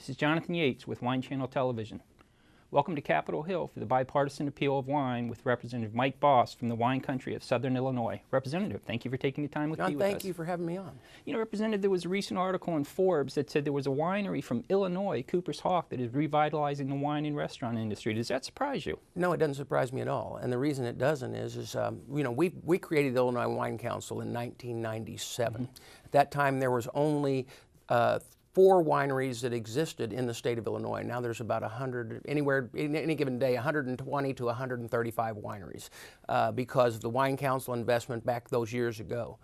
This is Jonathan Yates with Wine Channel Television. Welcome to Capitol Hill for the bipartisan appeal of wine with Representative Mike Bost from the wine country of Southern Illinois. Representative, thank you for taking the time with me. John, thank you for having me on. You know, Representative, there was a recent article in Forbes that said there was a winery from Illinois, Cooper's Hawk, that is revitalizing the wine and restaurant industry. Does that surprise you? No, it doesn't surprise me at all. And the reason it doesn't is you know, we created the Illinois Wine Council in 1997. At that time, there was only 4 wineries that existed in the state of Illinois. Now there's about 100, anywhere, in any given day, 120 to 135 wineries because of the Wine Council investment back those years ago.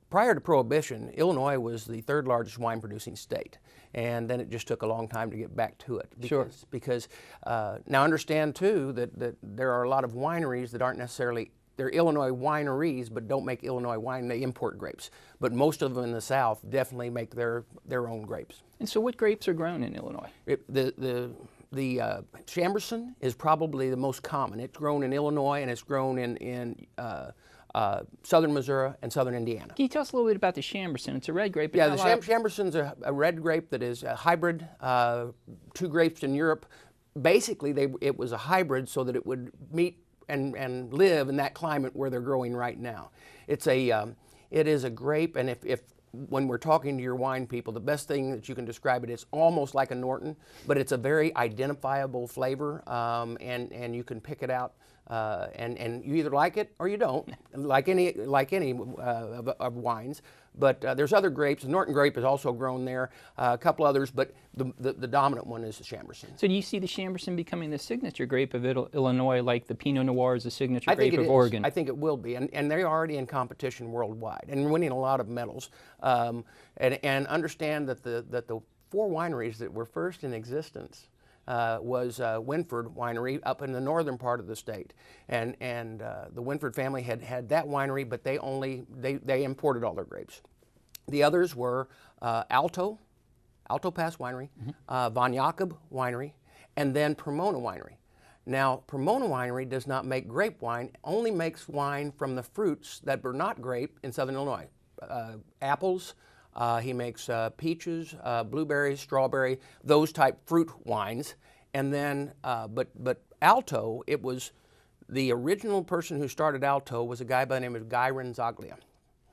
Prior to Prohibition, Illinois was the 3rd largest wine producing state. And then it just took a long time to get back to it. Because now understand too that there are a lot of wineries that aren't necessarily, they're Illinois wineries, but don't make Illinois wine. They import grapes. But most of them in the South definitely make their own grapes. And so what grapes are grown in Illinois? The Chambourcin is probably the most common. It's grown in Illinois and it's grown in southern Missouri and southern Indiana. Can you tell us a little bit about the Chambourcin? It's a red grape. Yeah, the Chambourcin's a red grape that is a hybrid, 2 grapes in Europe. Basically, it was a hybrid so that it would meet and live in that climate where they're growing right now. It is a grape, and if when we're talking to your wine people, the best thing that you can describe it's almost like a Norton, but it's a very identifiable flavor, and you can pick it out, and you either like it or you don't, like any of wines. But there's other grapes. The Norton grape is also grown there, a couple others, but the dominant one is the Chambourcin. So do you see the Chambourcin becoming the signature grape of Illinois, like the Pinot Noir is the signature grape of Oregon? I think it will be, and they're already in competition worldwide and winning a lot of medals. And understand that the 4 wineries that were first in existence was Winford Winery up in the northern part of the state, and the Winford family had that winery, but they imported all their grapes. The others were Alto Pass Winery, Von Jacob Winery, and then Pomona Winery. Now, Pomona Winery does not make grape wine; only makes wine from the fruits that were not grape in Southern Illinois, apples. He makes peaches, blueberries, strawberry, those type fruit wines. And then, but Alto, it was the original person who started Alto was a guy by the name of Guy Renzaglia.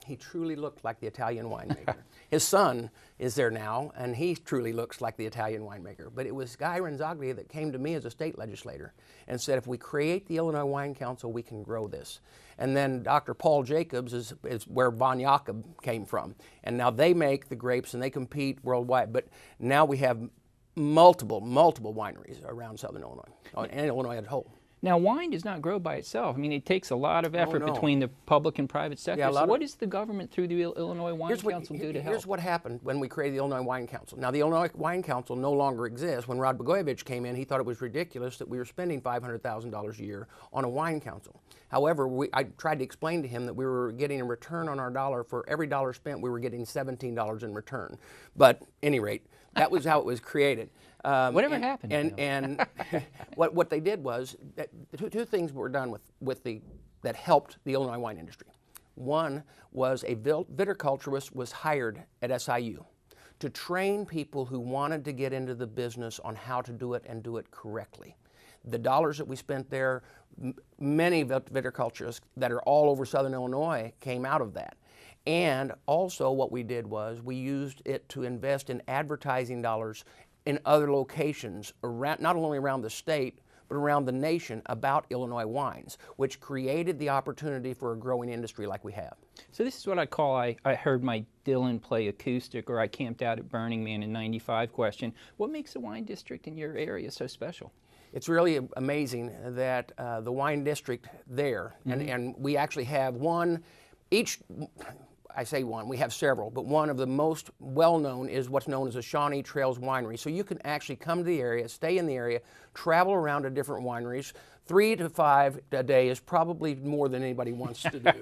He truly looked like the Italian winemaker. His son is there now, and he truly looks like the Italian winemaker. But it was Guy Renzaglia that came to me as a state legislator and said, if we create the Illinois Wine Council, we can grow this. And then Dr. Paul Jacobs is where Von Jacob came from. And now they make the grapes and they compete worldwide. But now we have multiple wineries around Southern Illinois, and Illinois as a whole. Now, wine does not grow by itself. I mean, it takes a lot of effort between the public and private sectors. Yeah, so what does the government through the Illinois Wine Council do to help? Here's what happened when we created the Illinois Wine Council. Now, the Illinois Wine Council no longer exists. When Rod Blagojevich came in, he thought it was ridiculous that we were spending $500,000 a year on a wine council. However, I tried to explain to him that we were getting a return on our dollar. For every dollar spent, we were getting $17 in return. But at any rate, that was how it was created. Whatever happened? And what they did was that two things were done that helped the Illinois wine industry. One was a viticulturist was hired at SIU to train people who wanted to get into the business on how to do it and do it correctly. The dollars that we spent there, many viticulturists that are all over Southern Illinois came out of that. And also what we did was we used it to invest in advertising dollars in other locations, around, not only around the state, but around the nation about Illinois wines, which created the opportunity for a growing industry like we have. So this is what I call, I heard my Dylan play acoustic, or I camped out at Burning Man in '95 question. What makes the wine district in your area so special? It's really amazing that the wine district there, and we actually have one, I say one, we have several, but one of the most well-known is what's known as the Shawnee Trails Winery. So you can actually come to the area, stay in the area, travel around to different wineries. 3 to 5 a day is probably more than anybody wants to do.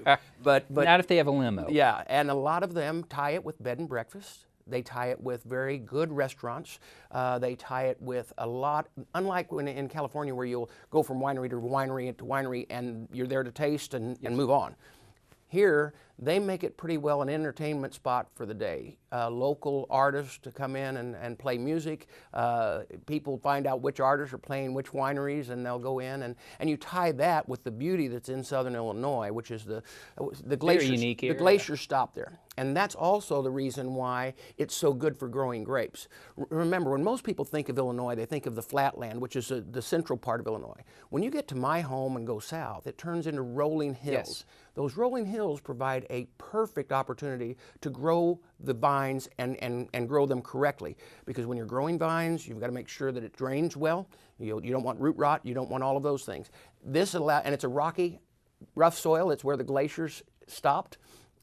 But not if they have a limo. Yeah, and a lot of them tie it with bed and breakfast. They tie it with very good restaurants. They tie it with a lot, unlike when in California where you'll go from winery to winery and you're there to taste and move on. Here, they make it pretty well an entertainment spot for the day. Local artists to come in and play music. People find out which artists are playing which wineries, and they'll go in, and you tie that with the beauty that's in southern Illinois, which is the glaciers. Unique area. The glaciers stop there. And that's also the reason why it's so good for growing grapes. Remember, when most people think of Illinois, they think of the flatland, which is the central part of Illinois. When you get to my home and go south, it turns into rolling hills. Yes. Those rolling hills provide a perfect opportunity to grow the vines and grow them correctly. Because when you're growing vines, you've got to make sure that it drains well. You don't want root rot. You don't want all of those things. And it's a rocky, rough soil. It's where the glaciers stopped.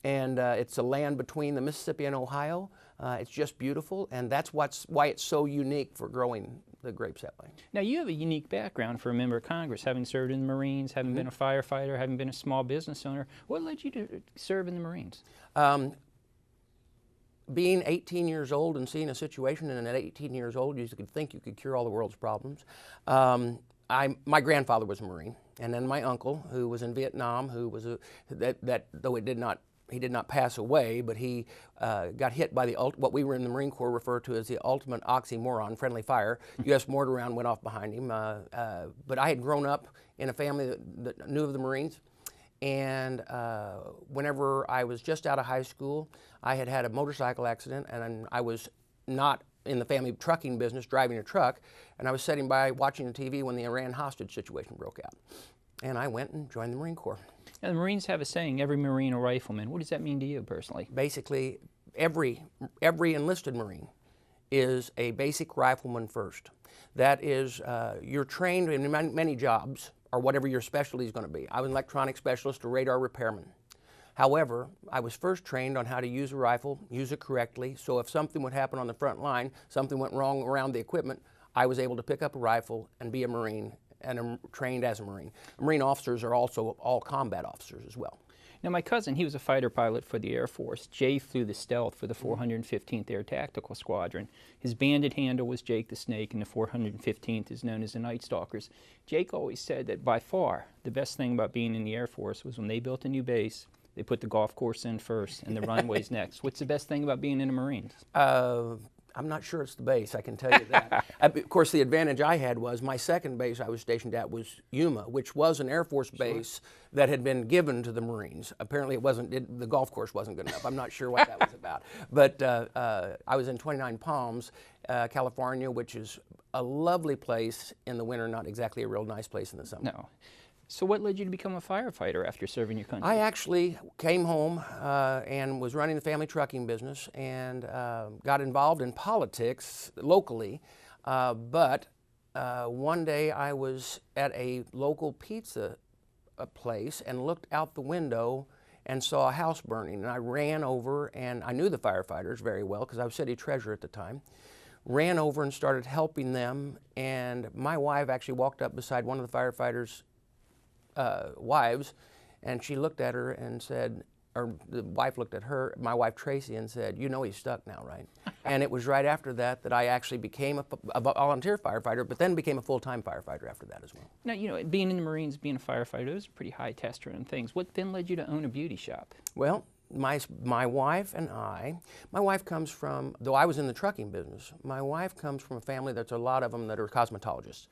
And it's a land between the Mississippi and Ohio. It's just beautiful, and that's why it's so unique for growing the grapes that way. Now, you have a unique background for a member of Congress, having served in the Marines, having been a firefighter, having been a small business owner. What led you to serve in the Marines? Being 18 years old and seeing a situation, and at 18 years old, you could think you could cure all the world's problems. My grandfather was a Marine, and then my uncle, who was in Vietnam, who was though he did not pass away, but he got hit by what we were in the Marine Corps refer to as the ultimate oxymoron, friendly fire. U.S. mortar round went off behind him. But I had grown up in a family that knew of the Marines. And whenever I was just out of high school, I had a motorcycle accident, and I was not in the family trucking business, driving a truck, and I was sitting by watching the TV when the Iran hostage situation broke out. And I went and joined the Marine Corps. Now, the Marines have a saying, every Marine a rifleman. What does that mean to you personally? Basically, every enlisted Marine is a basic rifleman first. That is, you're trained in many jobs, or whatever your specialty is going to be. I was an electronic specialist, a radar repairman. However, I was first trained on how to use a rifle, use it correctly, so if something would happen on the front line, something went wrong around the equipment, I was able to pick up a rifle and be a Marine, and I'm trained as a Marine. Marine officers are also all combat officers as well. Now, my cousin, he was a fighter pilot for the Air Force. Jay flew the Stealth for the 415th Air Tactical Squadron. His bandit handle was Jake the Snake, and the 415th is known as the Night Stalkers. Jake always said that by far the best thing about being in the Air Force was when they built a new base, they put the golf course in first and the runways next. What's the best thing about being in the Marines? I'm not sure it's the base, I can tell you that. Of course, the advantage I had was my second base I was stationed at was Yuma, which was an Air Force base that had been given to the Marines. Apparently the golf course wasn't good enough. I'm not sure what that was about. But I was in 29 Palms, California, which is a lovely place in the winter, not exactly a real nice place in the summer. No. So what led you to become a firefighter after serving your country? I actually came home and was running the family trucking business and got involved in politics locally. But one day I was at a local pizza place and looked out the window and saw a house burning. And I ran over, and I knew the firefighters very well because I was city treasurer at the time. Ran over and started helping them. And my wife actually walked up beside one of the firefighters' wives, and she looked at her and said, or the wife looked at her, my wife Tracy, and said, "You know he's stuck now, right?" And it was right after that that I actually became a volunteer firefighter, but then became a full-time firefighter after that as well. Now, you know, being in the Marines, being a firefighter, those are pretty high testosterone things. What then led you to own a beauty shop? Well, my wife and my wife comes from, though I was in the trucking business, my wife comes from a family that's a lot of them that are cosmetologists.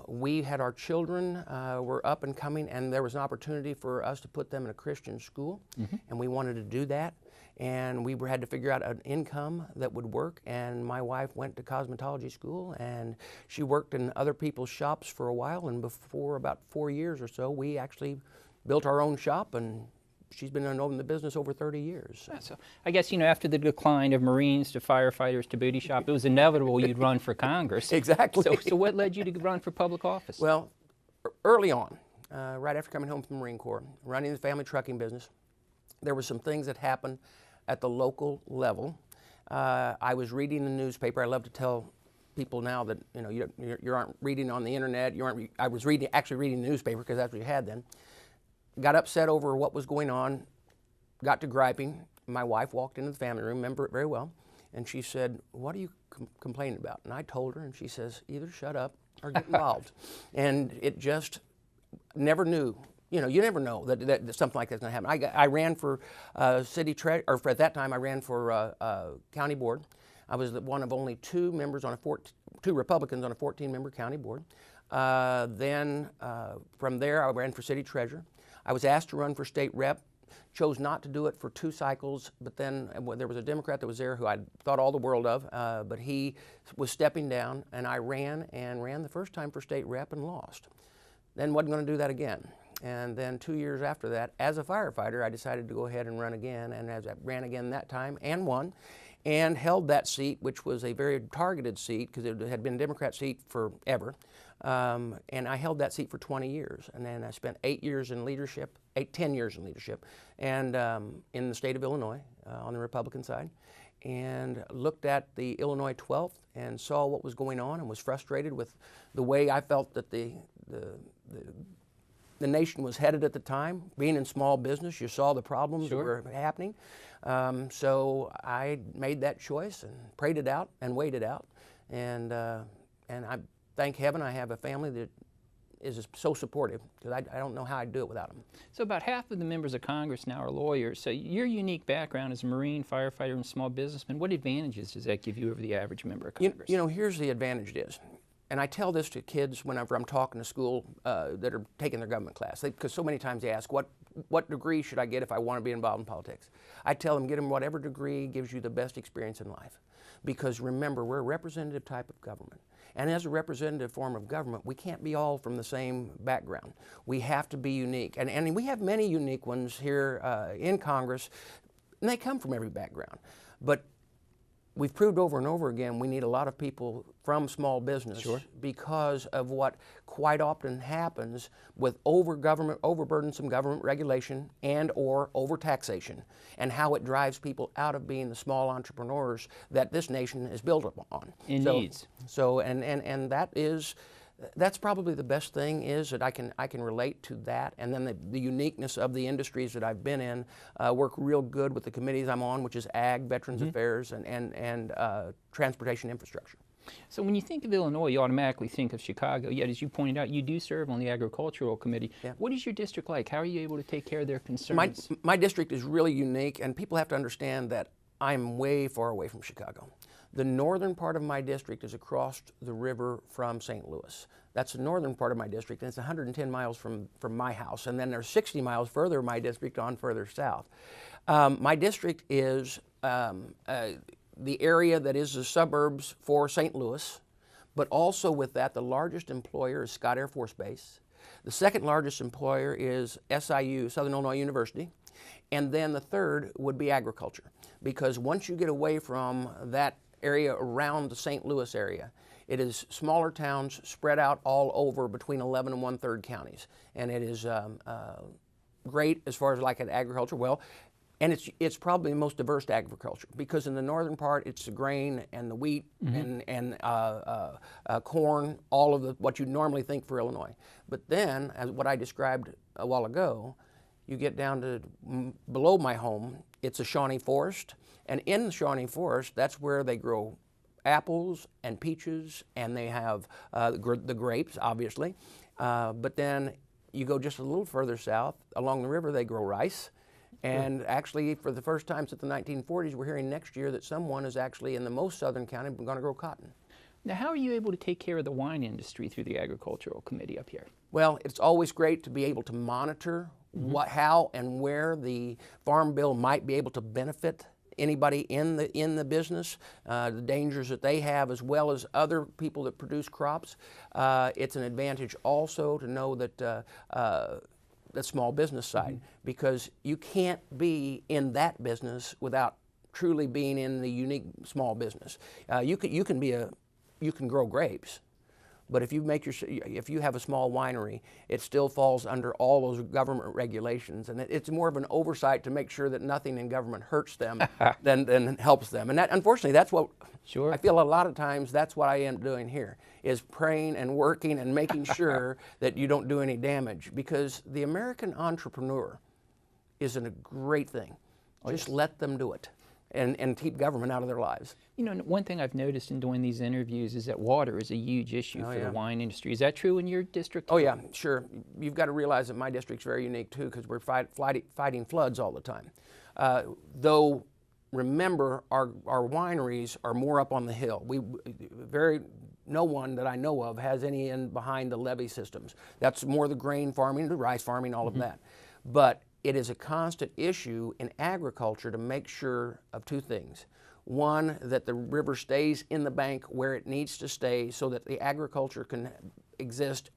We had our children were up and coming, and there was an opportunity for us to put them in a Christian school, and we wanted to do that. And we had to figure out an income that would work, and my wife went to cosmetology school, and she worked in other people's shops for a while, and before about 4 years or so, we actually built our own shop, and she's been in the business over 30 years. So I guess, you know, after the decline of Marines to firefighters to beauty shop, it was inevitable you'd run for Congress. Exactly. So what led you to run for public office? Well, early on, right after coming home from the Marine Corps, running the family trucking business, there were some things that happened at the local level. I was reading the newspaper. I love to tell people now that, you know, you aren't reading on the internet. I was actually reading the newspaper because that's what you had then. Got upset over what was going on, got to griping. My wife walked into the family room, remember it very well, and she said, "What are you complaining about?" And I told her, and she says, "Either shut up or get involved." And it just never knew You know, you never know that something like that's going to happen. I ran for city treasurer, or at that time I ran for county board. I was one of only two members on two Republicans on a 14-member county board. Then from there I ran for city treasurer. I was asked to run for state rep. Chose not to do it for 2 cycles, but then there was a Democrat that was there who I thought all the world of, but he was stepping down, and I ran the first time for state rep and lost. Then wasn't going to do that again. And then 2 years after that, as a firefighter, I decided to go ahead and run again, and as I ran again that time and won, and held that seat, which was a very targeted seat because it had been a Democrat seat forever. And I held that seat for 20 years, and then I spent 10 years in leadership, and in the state of Illinois on the Republican side, and looked at the Illinois 12th and saw what was going on and was frustrated with the way I felt that the nation was headed at the time. Being in small business, you saw the problems that were happening. So I made that choice and prayed it out and waited out, and I thank heaven I have a family that is so supportive, because I don't know how I'd do it without them. So about half of the members of Congress now are lawyers. So your unique background as a Marine, firefighter, and small businessman, what advantages does that give you over the average member of Congress? You know, here's the advantage is, and I tell this to kids whenever I'm talking to school that are taking their government class, because so many times they ask, what degree should I get if I want to be involved in politics? I tell them, get them whatever degree gives you the best experience in life. Because remember, we're a representative type of government. And as a representative form of government, we can't be all from the same background. We have to be unique. And we have many unique ones here in Congress, and they come from every background. But we've proved over and over again we need a lot of people from small business because of what quite often happens with overburdensome government regulation and or overtaxation, and how it drives people out of being the small entrepreneurs that this nation is built upon. And that's probably the best thing, is that I can relate to that, and then the uniqueness of the industries that I've been in work real good with the committees I'm on, which is Ag, Veterans Affairs, and Transportation Infrastructure. So when you think of Illinois, you automatically think of Chicago, yet as you pointed out, you do serve on the Agricultural Committee. Yeah. What is your district like? How are you able to take care of their concerns? My district is really unique, and people have to understand that I'm way far away from Chicago. The northern part of my district is across the river from St. Louis. That's the northern part of my district, and it's 110 miles from my house. And then there's 60 miles further of my district on further south. My district is the area that is the suburbs for St. Louis, but also with that, the largest employer is Scott Air Force Base. The second largest employer is SIU, Southern Illinois University. And then the third would be agriculture, because once you get away from that area around the St. Louis area, it is smaller towns spread out all over between 11 and 1/3 counties. And it is great as far as like at agriculture. Well, and it's probably the most diverse agriculture, because in the northern part it's the grain and the wheat and corn, all of what you normally think for Illinois. But then, as what I described a while ago, you get down to below my home, it's a Shawnee forest, and in the Shawnee forest, that's where they grow apples and peaches, and they have the grapes, obviously. But then you go just a little further south, along the river, they grow rice. And actually, for the first time since the 1940s, we're hearing next year that someone is actually in the most southern county going to grow cotton. Now, how are you able to take care of the wine industry through the Agricultural Committee up here? Well, it's always great to be able to monitor how and where the Farm Bill might be able to benefit anybody in the business, the dangers that they have, as well as other people that produce crops. It's an advantage also to know that the small business side, because you can't be in that business without truly being in the unique small business. You can grow grapes, but if you have a small winery, it still falls under all those government regulations, and it's more of an oversight to make sure that nothing in government hurts them than helps them. And that, unfortunately, that's what I feel a lot of times. That's what I am doing here, is praying and working and making sure that you don't do any damage, because the American entrepreneur is a great thing. Just let them do it. and keep government out of their lives. You know, one thing I've noticed in doing these interviews is that water is a huge issue for the wine industry. Is that true in your district? Oh yeah, sure. You've got to realize that my district's very unique too, because we're fighting floods all the time. Though, remember, our wineries are more up on the hill. No one that I know of has any in behind the levee systems. That's more the grain farming, the rice farming, all of that. But it is a constant issue in agriculture to make sure of two things. One, that the river stays in the bank where it needs to stay so that the agriculture can exist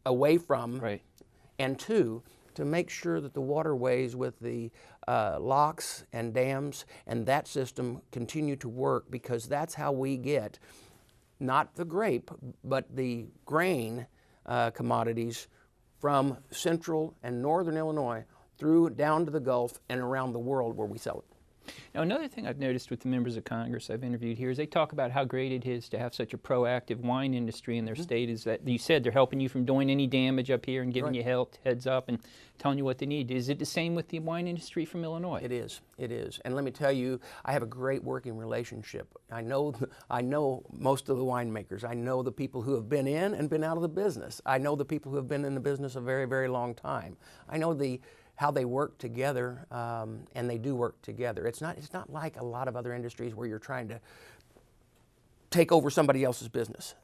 away from. Right. And two, to make sure that the waterways with the locks and dams and that system continue to work, because that's how we get not the grape, but the grain commodities from central and northern Illinois through down to the Gulf and around the world where we sell it. Now, another thing I've noticed with the members of Congress I've interviewed here is they talk about how great it is to have such a proactive wine industry in their state. Is that you said they're helping you from doing any damage up here and giving you heads up and telling you what they need. Is it the same with the wine industry from Illinois? It is. It is. And let me tell you, I have a great working relationship. I know most of the winemakers. I know the people who have been in and been out of the business. I know the people who have been in the business a very, very long time. I know how they work together, and they do work together. It's not like a lot of other industries where you're trying to take over somebody else's business.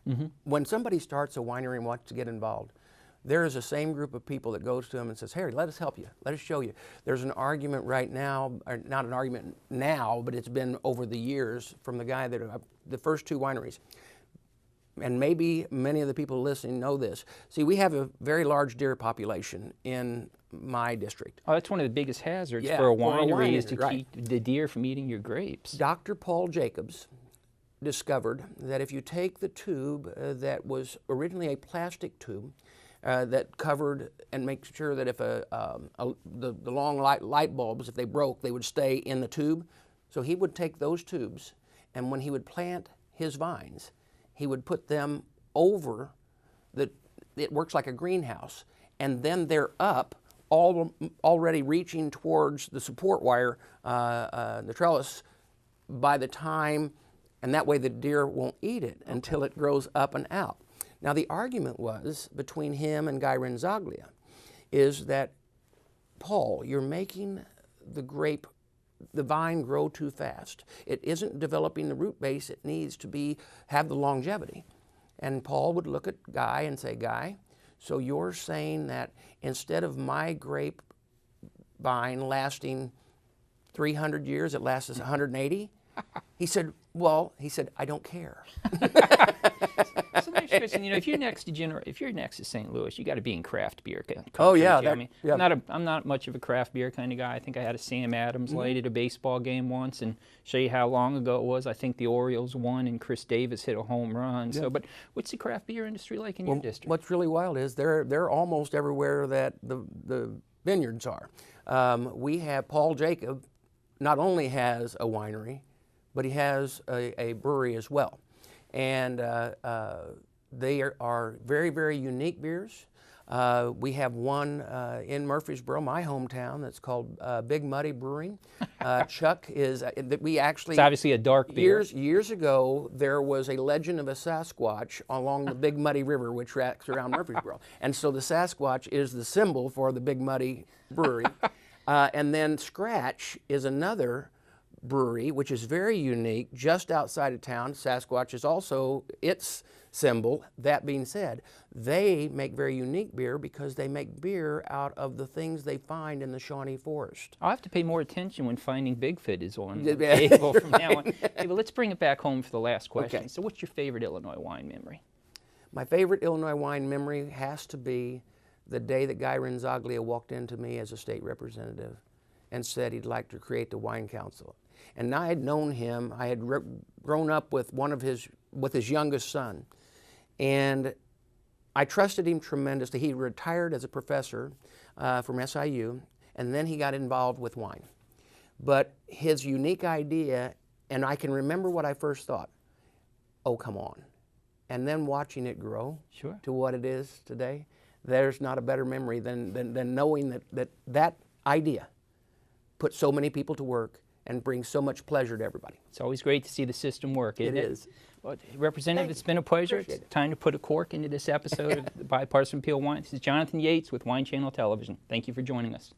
When somebody starts a winery and wants to get involved, there is the same group of people that goes to them and says, "Harry, let us help you. Let us show you." There's an argument right now, or not an argument now, but it's been over the years from the guy that the first two wineries. And maybe many of the people listening know this. See, we have a very large deer population in my district. Oh, that's one of the biggest hazards for a winery is to right. keep the deer from eating your grapes. Dr. Paul Jacobs discovered that if you take the tube that was originally a plastic tube that covered and make sure that if the long light bulbs, if they broke, they would stay in the tube. So he would take those tubes, and when he would plant his vines, he would put them over it works like a greenhouse, and then they're up, already reaching towards the support wire, the trellis, by the time, and that way the deer won't eat it until it grows up and out. Now the argument was between him and Guy Renzaglia is that, Paul, you're making the vine grow too fast. It isn't developing the root base it needs to have the longevity. And Paul would look at Guy and say, "Guy, so you're saying that instead of my grape vine lasting 300 years, it lasts 180? He said, "I don't care." So there's Kristen, you know, if you're next to St. Louis, you got to be in craft beer country. Oh yeah, I mean, I'm not much of a craft beer kind of guy. I think I had a Sam Adams light at a baseball game once, and show you how long ago it was. I think the Orioles won, and Chris Davis hit a home run. So, but what's the craft beer industry like in your district? What's really wild is they're almost everywhere that the vineyards are. We have Paul Jacob, not only has a winery, but he has a brewery as well. And they are very, very unique beers. We have one in Murfreesboro, my hometown, that's called Big Muddy Brewing. Chuck is, we actually... It's obviously a dark beer. Years ago, there was a legend of a Sasquatch along the Big Muddy River, which tracks around Murfreesboro. And so the Sasquatch is the symbol for the Big Muddy Brewery. And then Scratch is another brewery, which is very unique, just outside of town. Sasquatch is also its symbol. That being said, they make very unique beer because they make beer out of the things they find in the Shawnee Forest. I'll have to pay more attention when Finding Bigfoot is on the table from now on. Hey, but let's bring it back home for the last question. Okay. So what's your favorite Illinois wine memory? My favorite Illinois wine memory has to be the day that Guy Renzaglia walked into me as a state representative and said he'd like to create the wine council. And I had known him. I had grown up with his youngest son, and I trusted him tremendously. He retired as a professor from SIU, and then he got involved with wine. But his unique idea, and I can remember what I first thought, "Oh, come on." And then watching it grow to what it is today, there's not a better memory than knowing that idea put so many people to work and brings so much pleasure to everybody. It's always great to see the system work, isn't it? It is. Well, Representative, it's been a pleasure. Appreciate It's time to put a cork into this episode of the Bipartisan Appeal Wine. This is Jonathan Yates with Wine Channel Television. Thank you for joining us.